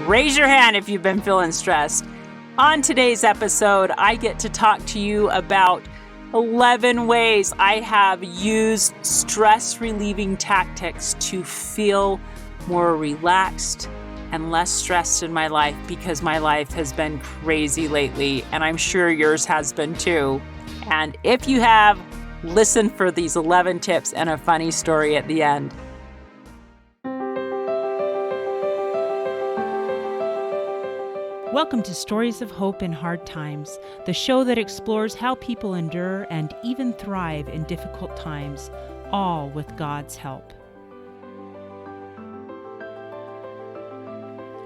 Raise your hand if you've been feeling stressed. On today's episode, I get to talk to you about 11 ways I have used stress-relieving tactics to feel more relaxed and less stressed in my life, because my life has been crazy lately, and I'm sure yours has been too. And if you have, listen for these 11 tips and a funny story at the end. Welcome to Stories of Hope in Hard Times, the show that explores how people endure and even thrive in difficult times, all with God's help.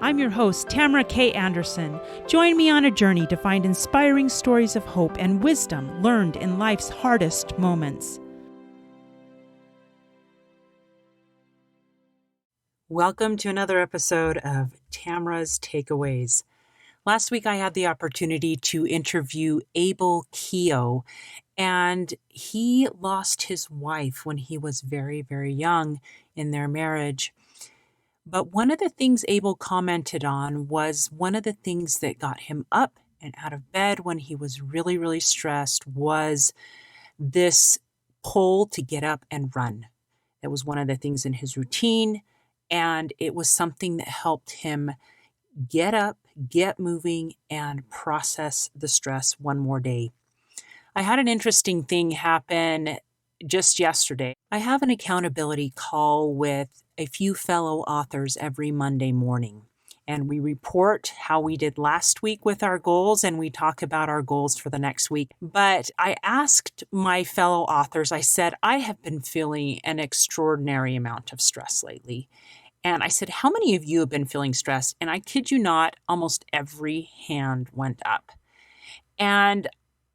I'm your host, Tamara K. Anderson. Join me on a journey to find inspiring stories of hope and wisdom learned in life's hardest moments. Welcome to another episode of Tamara's Takeaways. Last week, I had the opportunity to interview Abel Keogh, and he lost his wife when he was very, very young in their marriage. But one of the things Abel commented on was one of the things that got him up and out of bed when he was really, really stressed was this pull to get up and run. That was one of the things in his routine, and it was something that helped him get up, get moving, and process the stress one more day. I had an interesting thing happen just yesterday. I have an accountability call with a few fellow authors every Monday morning, and we report how we did last week with our goals, and we talk about our goals for the next week. But I asked my fellow authors, I said, I have been feeling an extraordinary amount of stress lately. And I said, how many of you have been feeling stressed? And I kid you not, almost every hand went up. And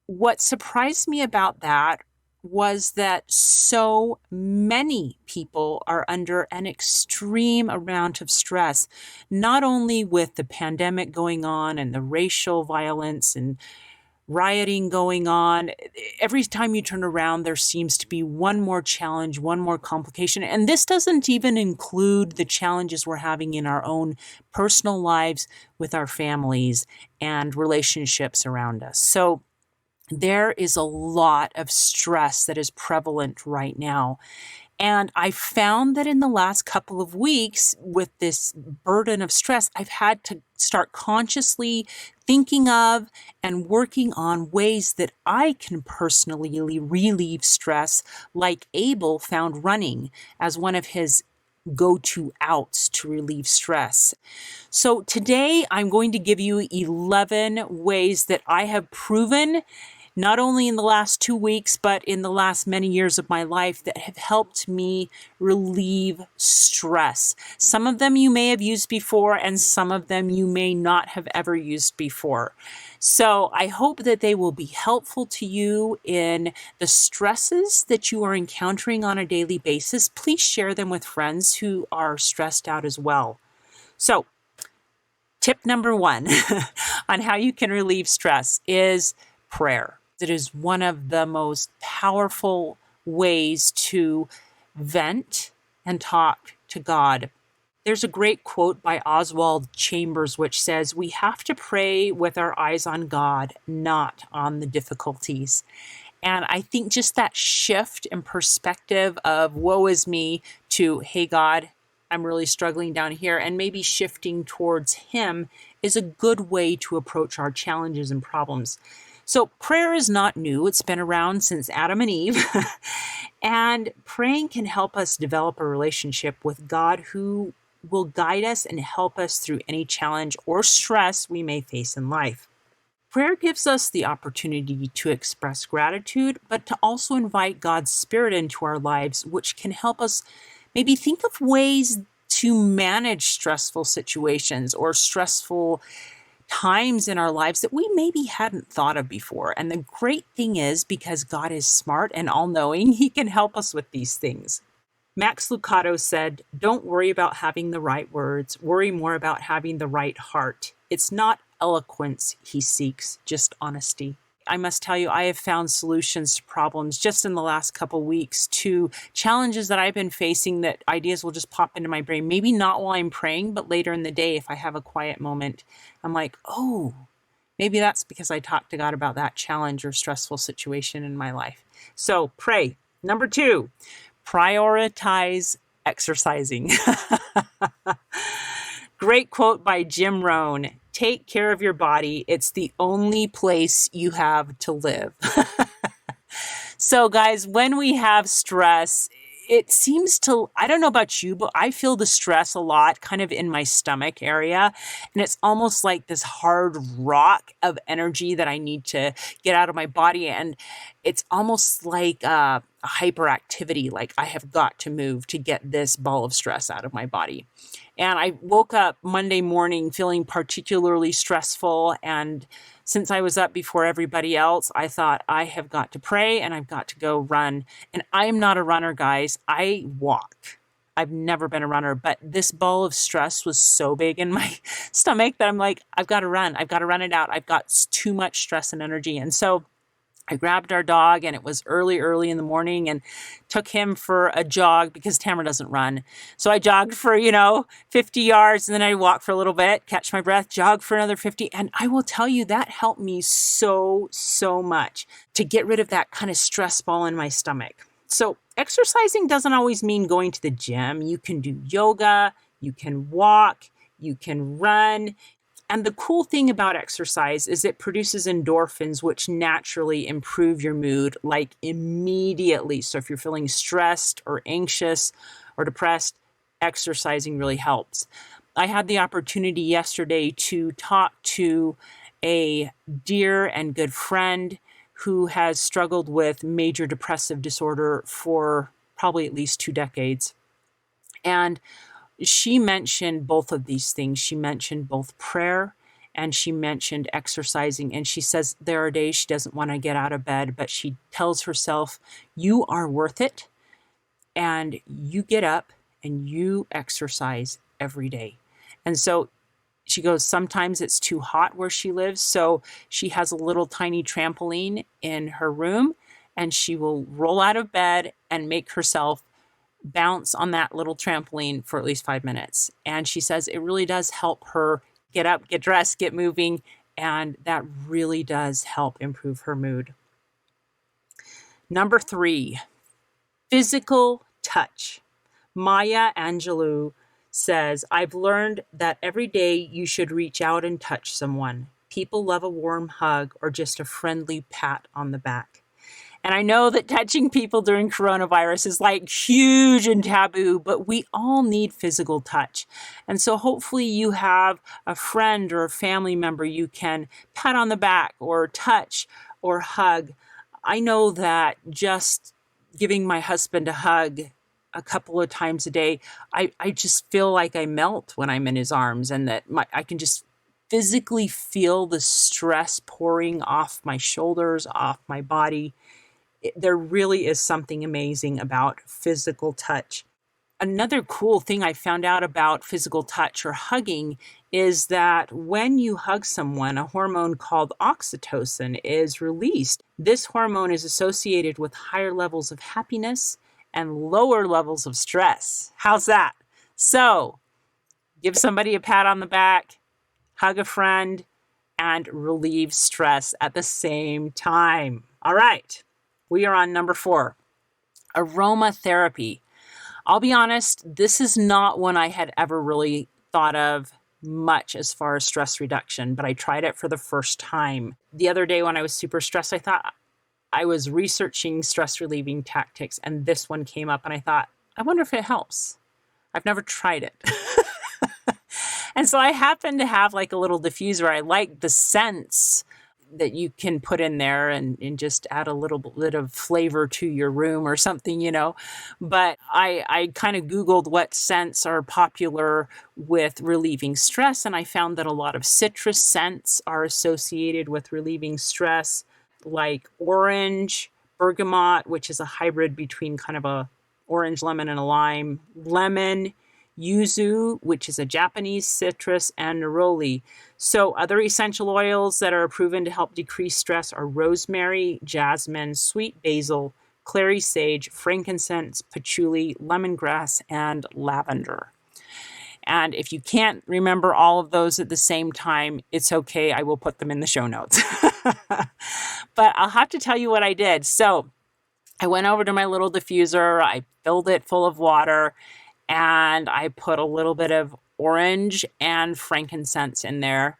what surprised me about that was that so many people are under an extreme amount of stress, not only with the pandemic going on and the racial violence and rioting going on. Every time you turn around, there seems to be one more challenge, one more complication. And this doesn't even include the challenges we're having in our own personal lives with our families and relationships around us. So there is a lot of stress that is prevalent right now. And I found that in the last couple of weeks, with this burden of stress, I've had to start consciously thinking of and working on ways that I can personally relieve stress, like Abel found running as one of his go-to outs to relieve stress. So today I'm going to give you 11 ways that I have proven, not only in the last 2 weeks, but in the last many years of my life, that have helped me relieve stress. Some of them you may have used before, and some of them you may not have ever used before. So I hope that they will be helpful to you in the stresses that you are encountering on a daily basis. Please share them with friends who are stressed out as well. So, tip number 1 on how you can relieve stress is prayer. It is one of the most powerful ways to vent and talk to God. There's a great quote by Oswald Chambers which says, "We have to pray with our eyes on God, not on the difficulties." And I think just that shift in perspective of woe is me to, hey God, I'm really struggling down here, and maybe shifting towards Him is a good way to approach our challenges and problems. So prayer is not new. It's been around since Adam and Eve. And praying can help us develop a relationship with God who will guide us and help us through any challenge or stress we may face in life. Prayer gives us the opportunity to express gratitude, but to also invite God's Spirit into our lives, which can help us maybe think of ways to manage stressful situations or stressful times in our lives that we maybe hadn't thought of before. And the great thing is, because God is smart and all-knowing, He can help us with these things. Max Lucado said, "Don't worry about having the right words. Worry more about having the right heart. It's not eloquence He seeks, just honesty." I must tell you, I have found solutions to problems just in the last couple weeks to challenges that I've been facing, that ideas will just pop into my brain. Maybe not while I'm praying, but later in the day, if I have a quiet moment, I'm like, oh, maybe that's because I talked to God about that challenge or stressful situation in my life. So pray. Number 2, prioritize exercising. Great quote by Jim Rohn. Take care of your body. It's the only place you have to live. So guys, when we have stress, it seems to, I don't know about you, but I feel the stress a lot kind of in my stomach area. And it's almost like this hard rock of energy that I need to get out of my body. And it's almost like a hyperactivity, like I have got to move to get this ball of stress out of my body. And I woke up Monday morning feeling particularly stressful. And since I was up before everybody else, I thought I have got to pray and I've got to go run. And I am not a runner, guys. I walk. I've never been a runner, but this ball of stress was so big in my stomach that I'm like, I've got to run. I've got to run it out. I've got too much stress and energy. And so I grabbed our dog, and it was early in the morning, and took him for a jog because Tamara doesn't run. So I jogged for, 50 yards, and then I walked for a little bit, catch my breath, jog for another 50. And I will tell you, that helped me so much to get rid of that kind of stress ball in my stomach. So exercising doesn't always mean going to the gym. You can do yoga, you can walk, you can run. And the cool thing about exercise is it produces endorphins, which naturally improve your mood, like immediately. So if you're feeling stressed or anxious or depressed, exercising really helps. I had the opportunity yesterday to talk to a dear and good friend who has struggled with major depressive disorder for probably at least 2 decades. And she mentioned both of these things. She mentioned both prayer and she mentioned exercising. And she says there are days she doesn't want to get out of bed, but she tells herself, you are worth it. And you get up and you exercise every day. And so she goes, sometimes it's too hot where she lives. So she has a little tiny trampoline in her room, and she will roll out of bed and make herself bounce on that little trampoline for at least 5 minutes. And she says it really does help her get up, get dressed, get moving. And that really does help improve her mood. Number 3, physical touch. Maya Angelou says, I've learned that every day you should reach out and touch someone. People love a warm hug or just a friendly pat on the back. And I know that touching people during coronavirus is like huge and taboo, but we all need physical touch. And so hopefully you have a friend or a family member you can pat on the back or touch or hug. I know that just giving my husband a hug a couple of times a day, I just feel like I melt when I'm in his arms, and that I can just physically feel the stress pouring off my shoulders, off my body. There really is something amazing about physical touch. Another cool thing I found out about physical touch or hugging is that when you hug someone, a hormone called oxytocin is released. This hormone is associated with higher levels of happiness and lower levels of stress. How's that? So, give somebody a pat on the back, hug a friend, and relieve stress at the same time. All right. We are on number 4, aromatherapy. I'll be honest, this is not one I had ever really thought of much as far as stress reduction, but I tried it for the first time. The other day when I was super stressed, I thought I was researching stress relieving tactics, and this one came up, and I thought, I wonder if it helps. I've never tried it. And so I happen to have like a little diffuser. I like the scents that you can put in there and just add a little bit of flavor to your room or something, But I kind of Googled what scents are popular with relieving stress, and I found that a lot of citrus scents are associated with relieving stress, like orange, bergamot, which is a hybrid between kind of a orange lemon and a lime, lemon, yuzu, which is a Japanese citrus, and neroli. So other essential oils that are proven to help decrease stress are rosemary, jasmine, sweet basil, clary sage, frankincense, patchouli, lemongrass, and lavender. And if you can't remember all of those at the same time, it's okay. I will put them in the show notes. But I'll have to tell you what I did. So I went over to my little diffuser. I filled it full of water, and I put a little bit of orange and frankincense in there.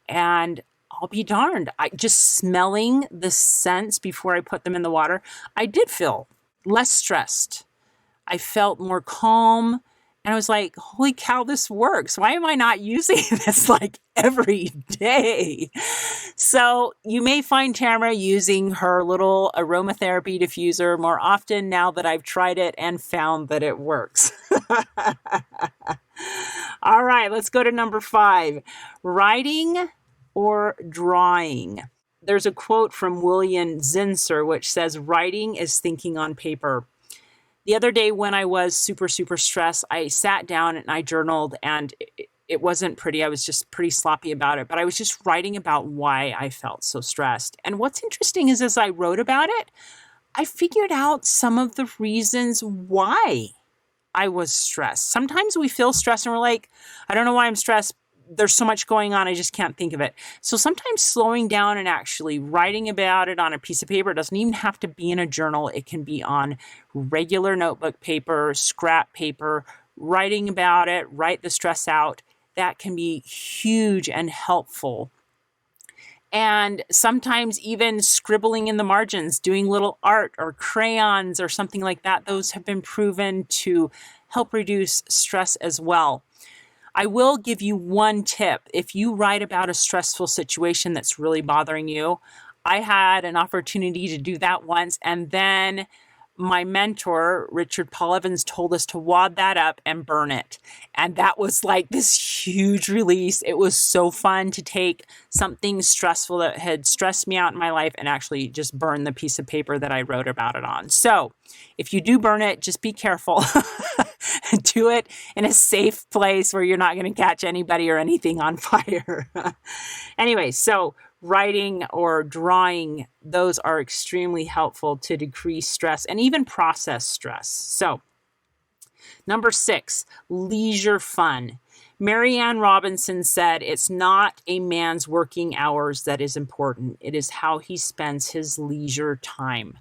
And I'll be darned, just smelling the scents before I put them in the water, I did feel less stressed. I felt more calm. And I was like, holy cow, this works. Why am I not using this like every day? So you may find Tamara using her little aromatherapy diffuser more often now that I've tried it and found that it works. All right, let's go to number 5. Writing or drawing. There's a quote from William Zinsser which says, writing is thinking on paper. The other day when I was super stressed, I sat down and I journaled, and it wasn't pretty. I was just pretty sloppy about it, but I was just writing about why I felt so stressed. And what's interesting is as I wrote about it, I figured out some of the reasons why I was stressed. Sometimes we feel stressed and we're like, I don't know why I'm stressed. There's so much going on, I just can't think of it. So sometimes slowing down and actually writing about it on a piece of paper, it doesn't even have to be in a journal. It can be on regular notebook paper, scrap paper, writing about it, write the stress out. That can be huge and helpful. And sometimes even scribbling in the margins, doing little art or crayons or something like that, those have been proven to help reduce stress as well. I will give you one tip. If you write about a stressful situation that's really bothering you, I had an opportunity to do that once, and then my mentor, Richard Paul Evans, told us to wad that up and burn it. And that was like this huge release. It was so fun to take something stressful that had stressed me out in my life and actually just burn the piece of paper that I wrote about it on. So if you do burn it, just be careful. Do it in a safe place where you're not going to catch anybody or anything on fire. Anyway, so writing or drawing, those are extremely helpful to decrease stress and even process stress. So, number 6, leisure fun. Marianne Robinson said, it's not a man's working hours that is important. It is how he spends his leisure time.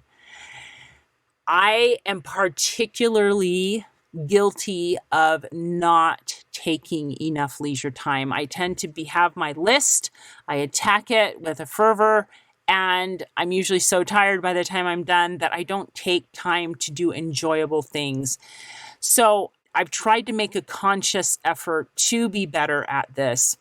I am particularly guilty of not taking enough leisure time. I tend to have my list. I attack it with a fervor, and I'm usually so tired by the time I'm done that I don't take time to do enjoyable things. So I've tried to make a conscious effort to be better at this.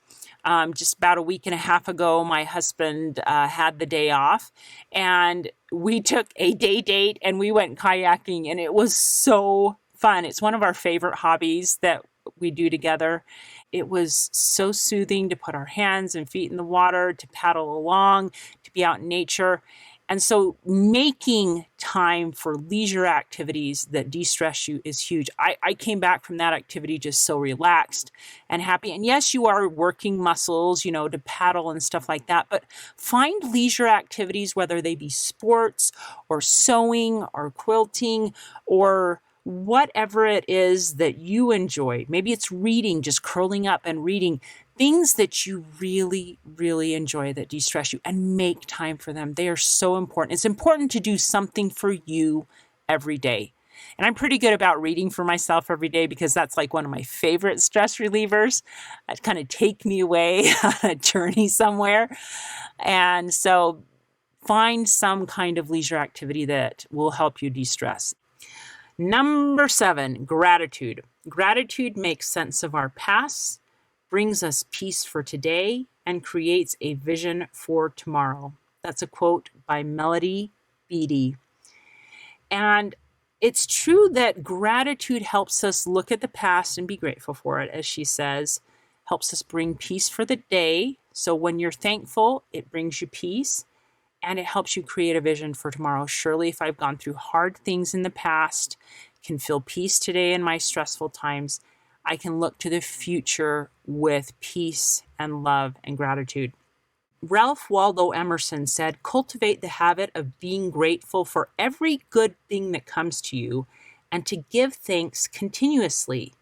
Just about a week and a half ago, my husband had the day off, and we took a day date and we went kayaking, and it was so fun. It's one of our favorite hobbies that we do together. It was so soothing to put our hands and feet in the water, to paddle along, to be out in nature. And so making time for leisure activities that de-stress you is huge. I came back from that activity just so relaxed and happy. And yes, you are working muscles, to paddle and stuff like that, but find leisure activities, whether they be sports or sewing or quilting or whatever it is that you enjoy. Maybe it's reading, just curling up and reading things that you really, really enjoy that de-stress you, and make time for them. They are so important. It's important to do something for you every day. And I'm pretty good about reading for myself every day because that's like one of my favorite stress relievers. It kind of take me away on a journey somewhere. And so find some kind of leisure activity that will help you de-stress. Number 7, gratitude. Gratitude makes sense of our past, brings us peace for today, and creates a vision for tomorrow. That's a quote by Melody Beattie. And it's true that gratitude helps us look at the past and be grateful for it, as she says, helps us bring peace for the day. So when you're thankful, it brings you peace. And it helps you create a vision for tomorrow. Surely, if I've gone through hard things in the past, can feel peace today in my stressful times, I can look to the future with peace and love and gratitude. Ralph Waldo Emerson said, "Cultivate the habit of being grateful for every good thing that comes to you and to give thanks continuously.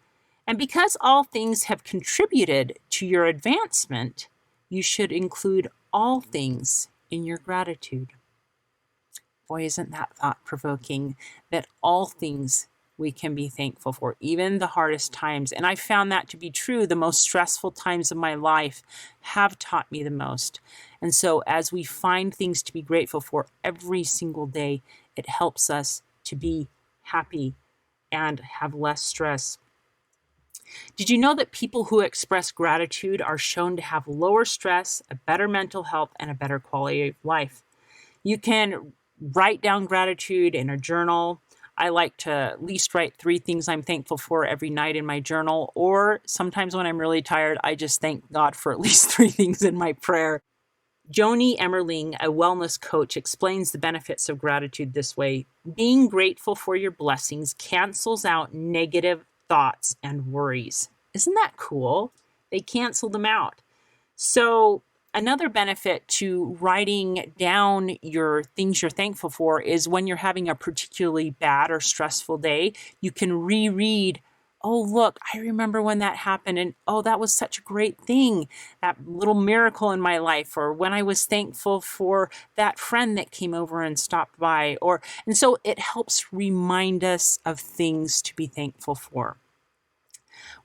And because all things have contributed to your advancement, you should include all things in your gratitude." Boy, isn't that thought-provoking, that all things we can be thankful for, even the hardest times. And I found that to be true. The most stressful times of my life have taught me the most. And so as we find things to be grateful for every single day, it helps us to be happy and have less stress. Did you know that people who express gratitude are shown to have lower stress, a better mental health, and a better quality of life? You can write down gratitude in a journal. I like to at least write 3 things I'm thankful for every night in my journal, or sometimes when I'm really tired, I just thank God for at least 3 things in my prayer. Joni Emmerling, a wellness coach, explains the benefits of gratitude this way: being grateful for your blessings cancels out negative thoughts and worries. Isn't that cool? They cancel them out. So another benefit to writing down your things you're thankful for is when you're having a particularly bad or stressful day, you can reread, "Oh, look, I remember when that happened, and oh, that was such a great thing, that little miracle in my life," or when I was thankful for that friend that came over and stopped by, and so it helps remind us of things to be thankful for.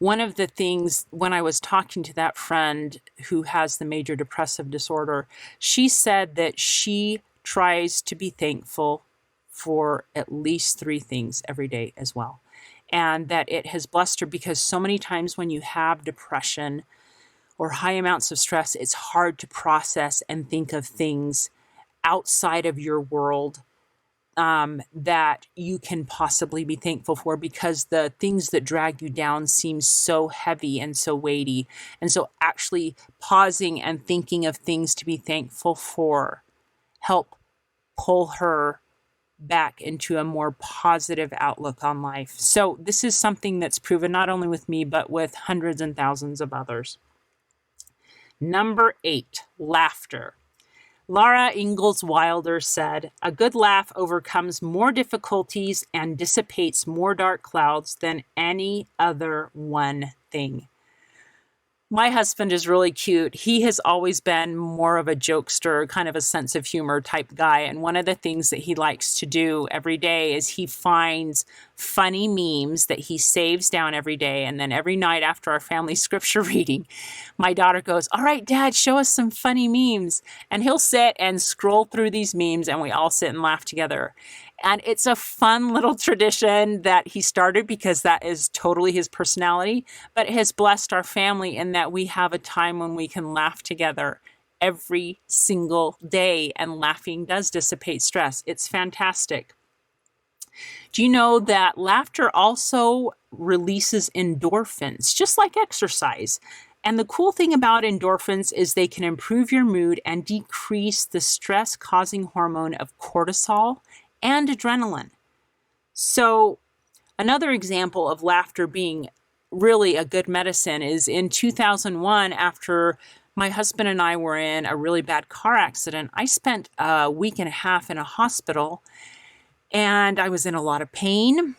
One of the things, when I was talking to that friend who has the major depressive disorder, she said that she tries to be thankful for at least 3 things every day as well. And that it has blessed her because so many times when you have depression or high amounts of stress, it's hard to process and think of things outside of your world that you can possibly be thankful for, because the things that drag you down seem so heavy and so weighty. And so actually pausing and thinking of things to be thankful for help pull her back into a more positive outlook on life. So this is something that's proven not only with me, but with hundreds and thousands of others. Number 8, laughter. Laura Ingalls Wilder said, "A good laugh overcomes more difficulties and dissipates more dark clouds than any other one thing." My husband is really cute. He has always been more of a jokester, kind of a sense of humor type guy. And one of the things that he likes to do every day is he finds funny memes that he saves down every day. And then every night after our family scripture reading, my daughter goes, "All right, Dad, show us some funny memes." And he'll sit and scroll through these memes and we all sit and laugh together. And it's a fun little tradition that he started because that is totally his personality, but it has blessed our family in that we have a time when we can laugh together every single day, and laughing does dissipate stress. It's fantastic. Do you know that laughter also releases endorphins, just like exercise? And the cool thing about endorphins is they can improve your mood and decrease the stress-causing hormone of cortisol and adrenaline. So another example of laughter being really a good medicine is in 2001, after my husband and I were in a really bad car accident. I spent a week and a half in a hospital, and I was in a lot of pain,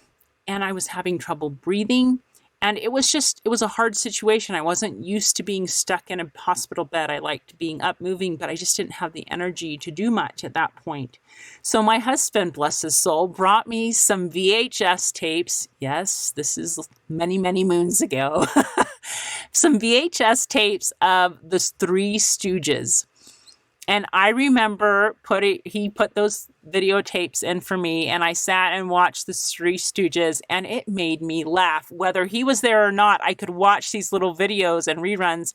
and I was having trouble breathing. And it was a hard situation. I wasn't used to being stuck in a hospital bed. I liked being up moving, but I just didn't have the energy to do much at that point. So my husband, bless his soul, brought me some VHS tapes. Yes, this is many, many moons ago. Some VHS tapes of the Three Stooges. And I remember he put those videotapes in for me, and I sat and watched the Three Stooges, and it made me laugh. Whether he was there or not, I could watch these little videos and reruns,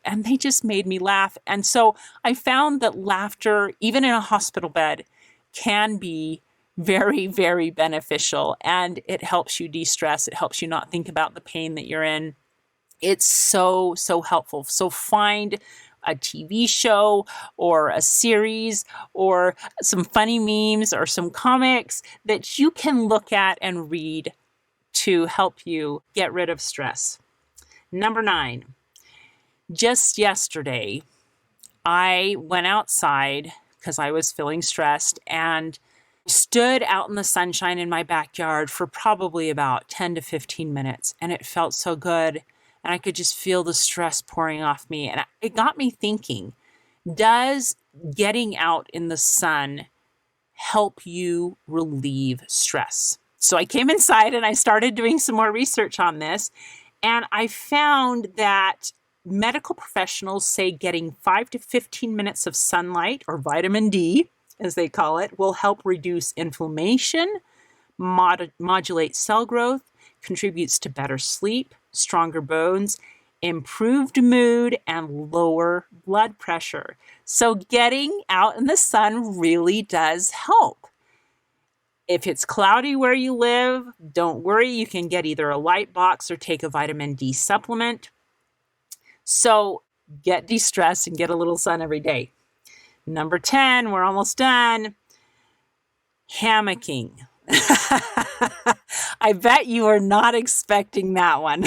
and they just made me laugh. And so I found that laughter, even in a hospital bed, can be very, very beneficial, and it helps you de-stress. It helps you not think about the pain that you're in. It's so, so helpful. So find a TV show or a series or some funny memes or some comics that you can look at and read to help you get rid of stress. Number 9, just yesterday, I went outside because I was feeling stressed and stood out in the sunshine in my backyard for probably about 10 to 15 minutes. And it felt so good. And I could just feel the stress pouring off me. And it got me thinking, does getting out in the sun help you relieve stress? So I came inside and I started doing some more research on this. And I found that medical professionals say getting 5 to 15 minutes of sunlight, or vitamin D, as they call it, will help reduce inflammation, modulate cell growth, contributes to better sleep, stronger bones, improved mood, and lower blood pressure. So getting out in the sun really does help. If it's cloudy where you live, don't worry. You can get either a light box or take a vitamin D supplement. So get de-stressed and get a little sun every day. Number 10, we're almost done. Hammocking. I bet you are not expecting that one.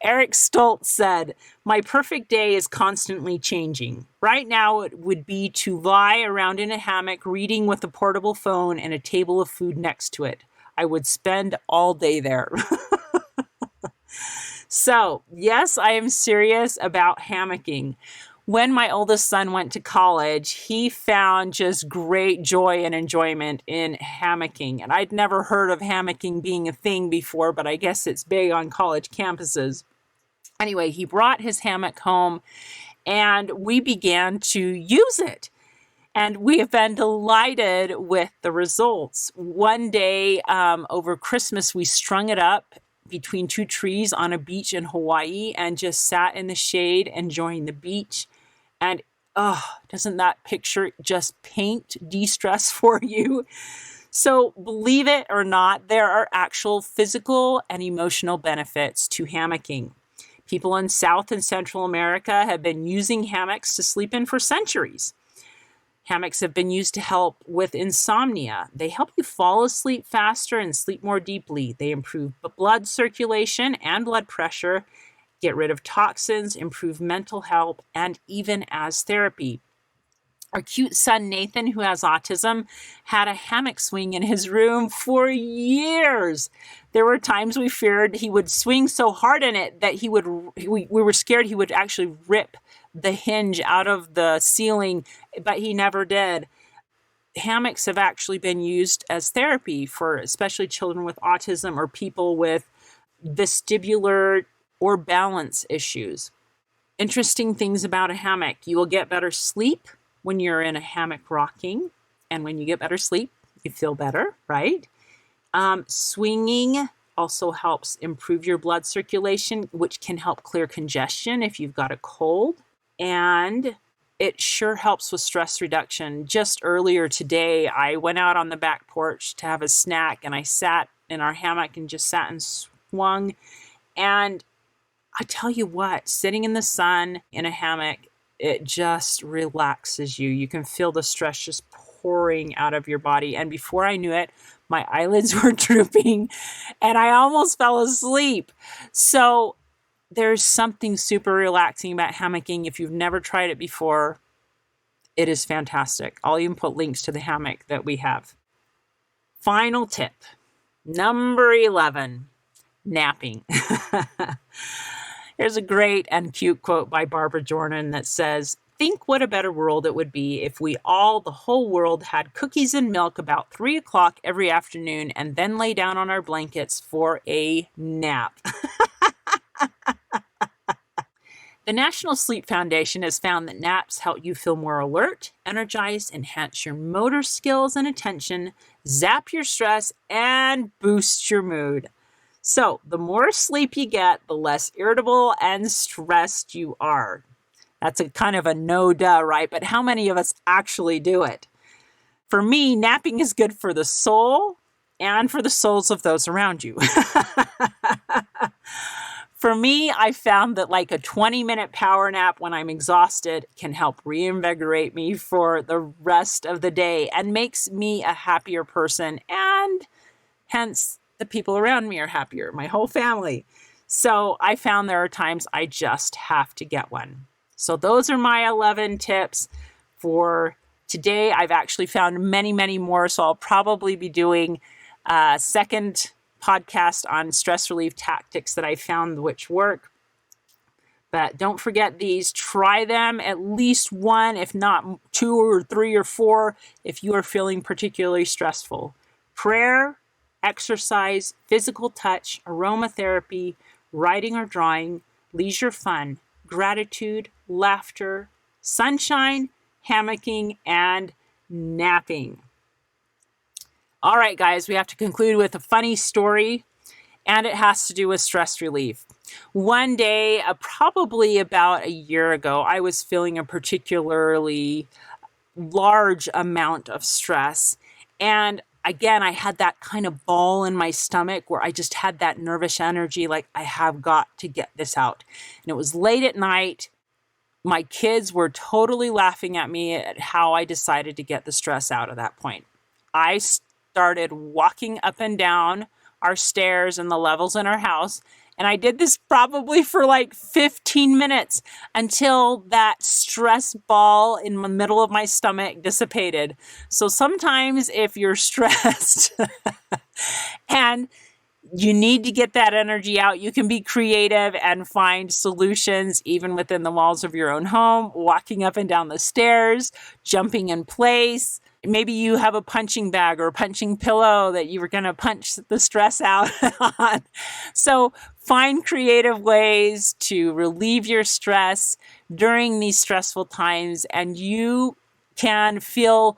Eric Stoltz said, "My perfect day is constantly changing. Right now, it would be to lie around in a hammock reading with a portable phone and a table of food next to it. I would spend all day there." So, yes, I am serious about hammocking. When my oldest son went to college, he found just great joy and enjoyment in hammocking. And I'd never heard of hammocking being a thing before, but I guess it's big on college campuses. Anyway, he brought his hammock home and we began to use it. And we have been delighted with the results. One day over Christmas, we strung it up between 2 trees on a beach in Hawaii and just sat in the shade enjoying the beach. And doesn't that picture just paint de-stress for you? So believe it or not, there are actual physical and emotional benefits to hammocking. People in South and Central America have been using hammocks to sleep in for centuries. Hammocks have been used to help with insomnia. They help you fall asleep faster and sleep more deeply. They improve blood circulation and blood pressure, get rid of toxins, improve mental health, and even as therapy. Our cute son, Nathan, who has autism, had a hammock swing in his room for years. There were times we feared he would swing so hard in it that we were scared he would actually rip the hinge out of the ceiling, but he never did. Hammocks have actually been used as therapy for especially children with autism or people with vestibular or balance issues. Interesting things about a hammock. You will get better sleep when you're in a hammock rocking. And when you get better sleep, you feel better, right? Swinging also helps improve your blood circulation, which can help clear congestion if you've got a cold. And it sure helps with stress reduction. Just earlier today, I went out on the back porch to have a snack and I sat in our hammock and just sat and swung. And I tell you what, sitting in the sun in a hammock, it just relaxes you. You can feel the stress just pouring out of your body. And before I knew it, my eyelids were drooping and I almost fell asleep. So there's something super relaxing about hammocking. If you've never tried it before, it is fantastic. I'll even put links to the hammock that we have. Final tip, number 11, napping. Here's a great and cute quote by Barbara Jordan that says, "Think what a better world it would be if the whole world had cookies and milk about 3 o'clock every afternoon and then lay down on our blankets for a nap." The National Sleep Foundation has found that naps help you feel more alert, energized, enhance your motor skills and attention, zap your stress, and boost your mood. So the more sleep you get, the less irritable and stressed you are. That's a kind of a no duh, right? But how many of us actually do it? For me, napping is good for the soul and for the souls of those around you. For me, I found that like a 20-minute power nap when I'm exhausted can help reinvigorate me for the rest of the day and makes me a happier person, and hence the people around me are happier, my whole family. So I found there are times I just have to get one. So those are my 11 tips for today. I've actually found many, many more. So I'll probably be doing a second podcast on stress relief tactics that I found which work. But don't forget these. Try them at least one, if not 2 or 3 or 4, if you are feeling particularly stressful. Prayer, exercise, physical touch, aromatherapy, writing or drawing, leisure fun, gratitude, laughter, sunshine, hammocking, and napping. All right, guys, we have to conclude with a funny story, and it has to do with stress relief. One day, probably about a year ago, I was feeling a particularly large amount of stress. And again, I had that kind of ball in my stomach where I just had that nervous energy, like I have got to get this out. And it was late at night. My kids were totally laughing at me at how I decided to get the stress out at that point. I started walking up and down our stairs and the levels in our house. And I did this probably for like 15 minutes until that stress ball in the middle of my stomach dissipated. So sometimes if you're stressed and you need to get that energy out, you can be creative and find solutions even within the walls of your own home, walking up and down the stairs, jumping in place. Maybe you have a punching bag or a punching pillow that you were going to punch the stress out on. So find creative ways to relieve your stress during these stressful times, and you can feel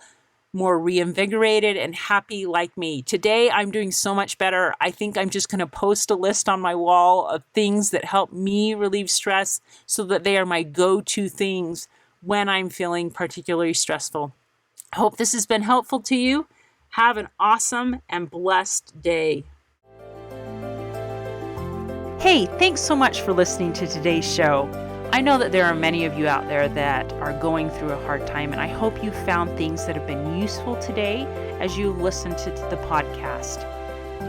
more reinvigorated and happy like me. Today, I'm doing so much better. I think I'm just going to post a list on my wall of things that help me relieve stress so that they are my go-to things when I'm feeling particularly stressful. I hope this has been helpful to you. Have an awesome and blessed day. Hey, thanks so much for listening to today's show. I know that there are many of you out there that are going through a hard time, and I hope you found things that have been useful today as you listen to the podcast.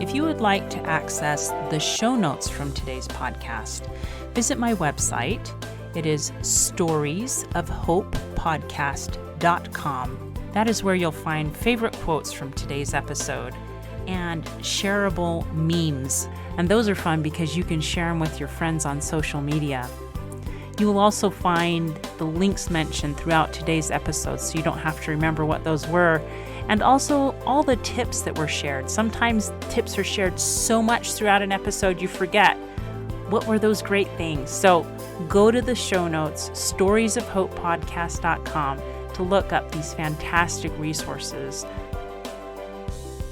If you would like to access the show notes from today's podcast, visit my website. It is storiesofhopepodcast.com. That is where you'll find favorite quotes from today's episode and shareable memes. And those are fun because you can share them with your friends on social media. You will also find the links mentioned throughout today's episode so you don't have to remember what those were. And also all the tips that were shared. Sometimes tips are shared so much throughout an episode you forget. What were those great things? So go to the show notes, storiesofhopepodcast.com, to look up these fantastic resources.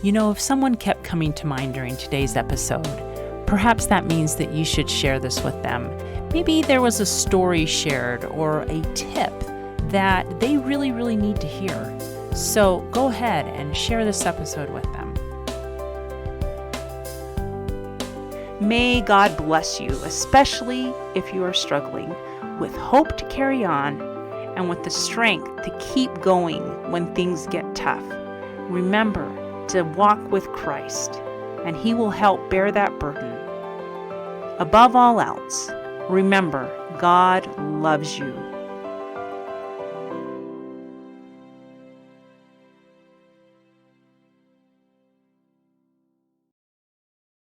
You know, if someone kept coming to mind during today's episode, perhaps that means that you should share this with them. Maybe there was a story shared or a tip that they really, really need to hear. So go ahead and share this episode with them. May God bless you, especially if you are struggling, with hope to carry on and with the strength to keep going when things get tough. Remember to walk with Christ, and He will help bear that burden. Above all else, remember, God loves you.